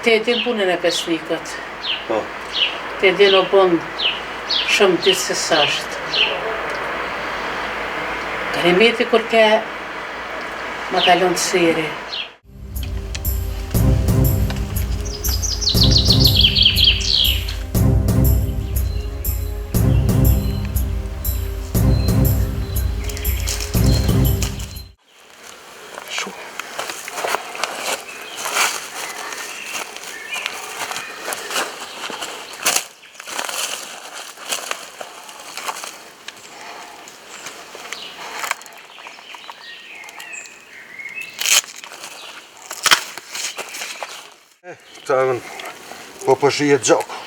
Te din punën e pesnikët. Po. Te din o bon shumë ditë se sashtë. Karimeti kur ke ma kalon të seri. Këta po përshijet gjako.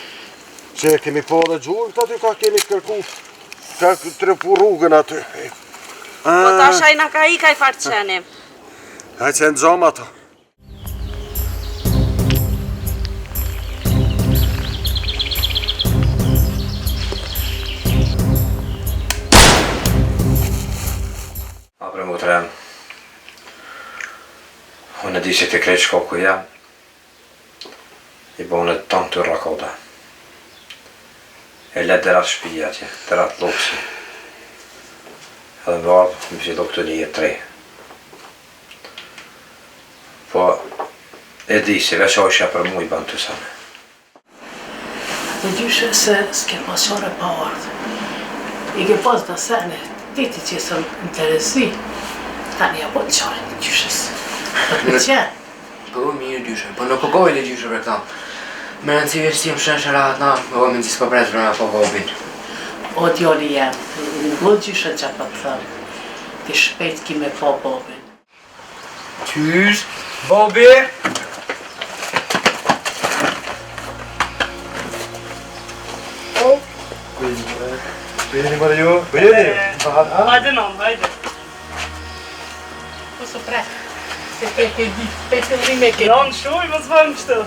Që kemi po dhe gjurë, këta ty ka kemi kërku, ka trepu rrugën aty. Po ta shajna ka i ka i farqenim. Hajtë që në gjomë ato. Apre mu të rem. Unë di që ti krejt shkoku jam. I bone tonë të rakoda. E let dherat shpija atje, dherat luksi. Edhe më ardhë, më fillu këtu 1-3. Po, e di si veç oshja për mu i ban të sane. Të gjyshe se s'ke pasore pa ardhë. I ke pas të sene, titi që së më interesi, tani ja po të qarën të gjyshes. Për qenë? Po, mirë gjyshe, po në pogojnë e gjyshe për këta. Me rëndësi veshtim shënë rahat na, me vëmin që s'ko presë vrëna po gobin. O djoli jem, në godë gjyshe që pa të thëmë, ti shpejt ki me po bobin. Qysh, Bobi! Bëjeni më dhe ju? Bëjeni? Hajde non, hajde. Po së prekë, se te di, te të rime ke. Janë shuj, më s'vëmë qëtë.